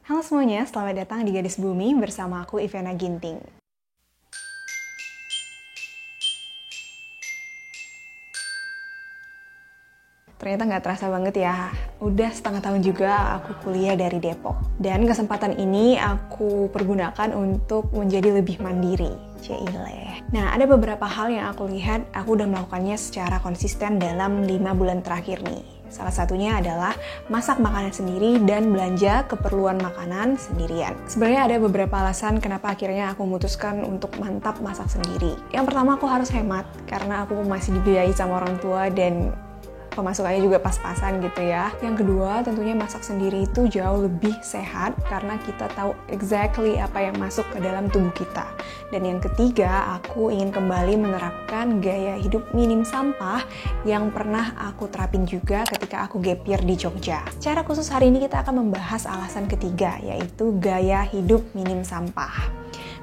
Halo semuanya, selamat datang di Gadis Bumi bersama aku Ivana Ginting. Ternyata nggak terasa banget ya, udah setengah tahun juga aku kuliah dari Depok. Dan kesempatan ini aku pergunakan untuk menjadi lebih mandiri. Cile. Nah, ada beberapa hal yang aku lihat aku udah melakukannya secara konsisten dalam 5 bulan terakhir nih. Salah satunya adalah masak makanan sendiri dan belanja keperluan makanan sendirian. Sebenarnya ada beberapa alasan kenapa akhirnya aku memutuskan untuk mantap masak sendiri. Yang pertama, aku harus hemat karena aku masih dibiayai sama orang tua dan pemasukannya juga pas-pasan gitu ya. Yang kedua, tentunya masak sendiri itu jauh lebih sehat karena kita tahu exactly apa yang masuk ke dalam tubuh kita. Dan yang ketiga, aku ingin kembali menerapkan gaya hidup minim sampah yang pernah aku terapin juga ketika aku gap year di Jogja. Secara khusus hari ini kita akan membahas alasan ketiga, yaitu gaya hidup minim sampah.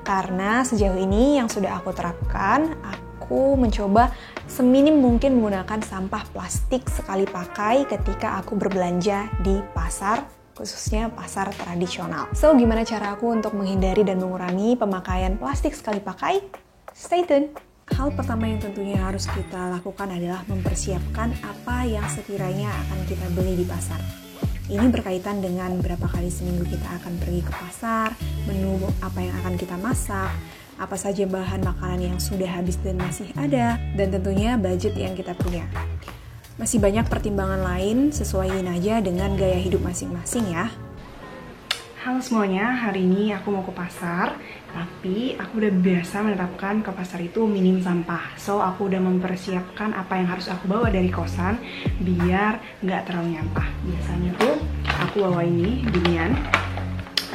Karena sejauh ini yang sudah aku terapkan, aku mencoba seminim mungkin menggunakan sampah plastik sekali pakai ketika aku berbelanja di pasar, khususnya pasar tradisional. So, gimana cara aku untuk menghindari dan mengurangi pemakaian plastik sekali pakai? Stay tuned! Hal pertama yang tentunya harus kita lakukan adalah mempersiapkan apa yang sekiranya akan kita beli di pasar. Ini berkaitan dengan berapa kali seminggu kita akan pergi ke pasar, menu apa yang akan kita masak, apa saja bahan makanan yang sudah habis dan masih ada, dan tentunya budget yang kita punya. Masih banyak pertimbangan lain, sesuaiin aja dengan gaya hidup masing-masing ya. Halo semuanya, hari ini aku mau ke pasar, tapi aku udah biasa menerapkan ke pasar itu minim sampah. So, aku udah mempersiapkan apa yang harus aku bawa dari kosan, biar nggak terlalu nyampah. Biasanya tuh, aku bawa ini, ginian.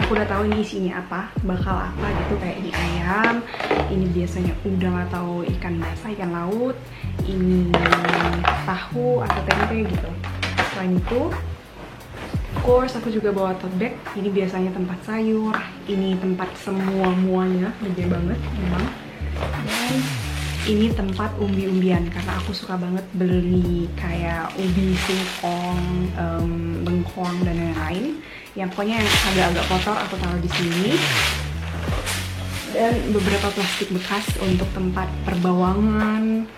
Aku udah tahu ini isinya apa, bakal apa gitu, kayak ini ayam, ini biasanya udang atau ikan basah, ikan laut, ini tahu atau tempe gitu. Selain itu, of course aku juga bawa tote bag, ini biasanya tempat sayur, ini tempat semua-muanya, gede banget memang. Dan ini tempat umbi-umbian, karena aku suka banget beli kayak ubi singkong, bengkoang, dan lain-lain. Yang pokoknya yang agak-agak kotor aku taruh di sini. Dan beberapa plastik bekas untuk tempat perbawangan,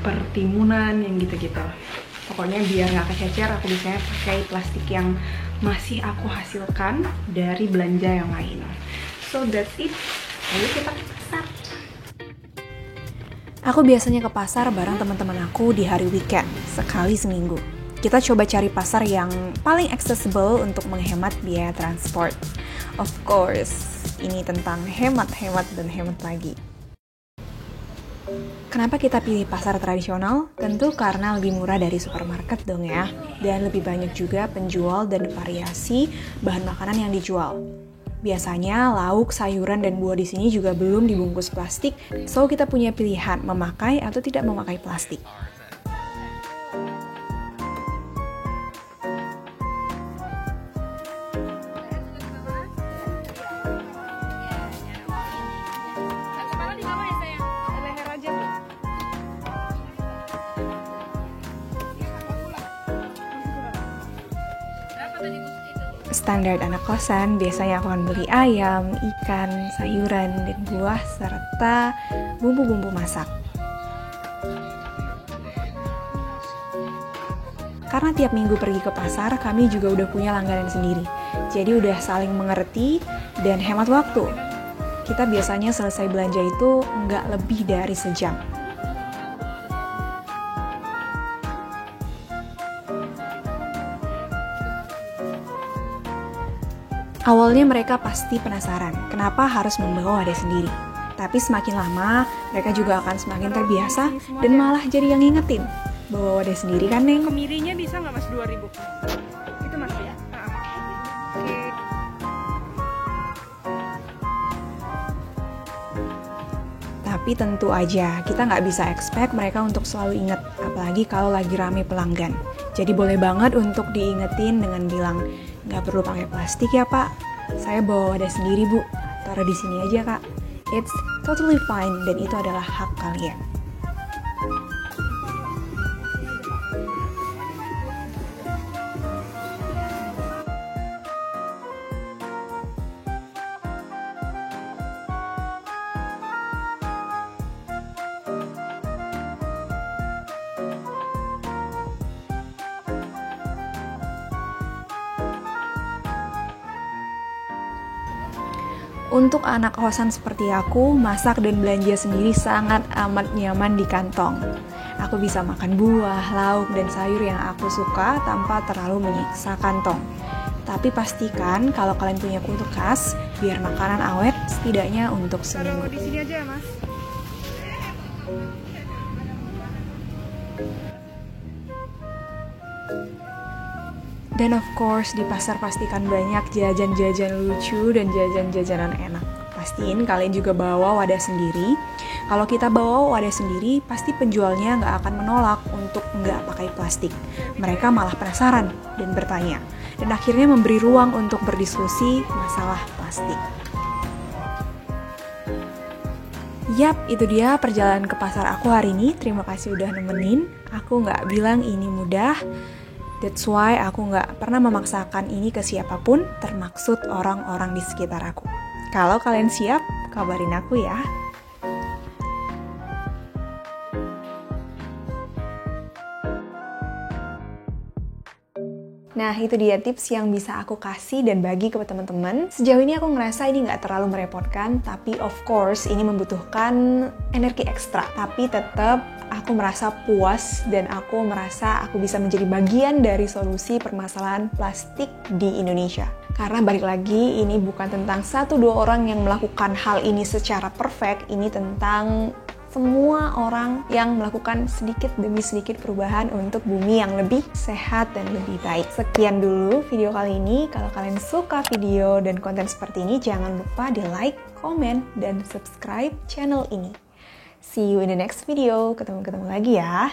pertimunan, yang gitu-gitu. Pokoknya biar nggak kececer, aku biasanya pakai plastik yang masih aku hasilkan dari belanja yang lain. So that's it. Lalu kita ke pasar. Aku biasanya ke pasar bareng teman-teman aku di hari weekend, sekali seminggu. Kita coba cari pasar yang paling accessible untuk menghemat biaya transport. Of course, ini tentang hemat, dan hemat lagi. Kenapa kita pilih pasar tradisional? Tentu karena lebih murah dari supermarket dong ya. Dan lebih banyak juga penjual dan variasi bahan makanan yang dijual. Biasanya lauk, sayuran, dan buah di sini juga belum dibungkus plastik, so kita punya pilihan memakai atau tidak memakai plastik. Standar anak kosan, biasanya aku akan beli ayam, ikan, sayuran, dan buah, serta bumbu-bumbu masak. Karena tiap minggu pergi ke pasar, kami juga udah punya langganan sendiri. Jadi udah saling mengerti dan hemat waktu. Kita biasanya selesai belanja itu nggak lebih dari sejam. Awalnya mereka pasti penasaran, kenapa harus membawa wadah sendiri. Tapi semakin lama, mereka juga akan semakin terbiasa dan malah jadi yang ngingetin. Bawa wadah sendiri kan, Neng? Kemirinya bisa nggak mas 2.000? Itu mas ya? Oke. Tapi tentu aja, kita nggak bisa expect mereka untuk selalu inget, apalagi kalau lagi rame pelanggan. Jadi boleh banget untuk diingetin dengan bilang, nggak perlu pakai plastik ya Pak, saya bawa wadah sendiri Bu, taruh di sini aja Kak. It's totally fine dan itu adalah hak kalian. Untuk anak kosan seperti aku, masak dan belanja sendiri sangat amat nyaman di kantong. Aku bisa makan buah, lauk, dan sayur yang aku suka tanpa terlalu menyiksa kantong. Tapi pastikan kalau kalian punya kulkas, biar makanan awet setidaknya untuk seminggu. Taruh di sini aja ya, Mas. Dan of course di pasar pastikan banyak jajan-jajan lucu dan jajan-jajanan enak. Pastiin kalian juga bawa wadah sendiri. Kalau kita bawa wadah sendiri, pasti penjualnya nggak akan menolak untuk nggak pakai plastik. Mereka malah penasaran dan bertanya. Dan akhirnya memberi ruang untuk berdiskusi masalah plastik. Yap, itu dia perjalanan ke pasar aku hari ini. Terima kasih udah nemenin. Aku nggak bilang ini mudah. That's why aku nggak pernah memaksakan ini ke siapapun, termaksud orang-orang di sekitar aku. Kalau kalian siap, kabarin aku ya. Nah, itu dia tips yang bisa aku kasih dan bagi ke teman-teman. Sejauh ini aku ngerasa ini nggak terlalu merepotkan, tapi of course ini membutuhkan energi ekstra. Tapi tetap aku merasa puas dan aku merasa aku bisa menjadi bagian dari solusi permasalahan plastik di Indonesia. Karena balik lagi, ini bukan tentang 1-2 orang yang melakukan hal ini secara perfect, ini tentang semua orang yang melakukan sedikit demi sedikit perubahan untuk bumi yang lebih sehat dan lebih baik. Sekian dulu video kali ini. Kalau kalian suka video dan konten seperti ini, jangan lupa di like, komen, dan subscribe channel ini. See you in the next video. Ketemu lagi ya.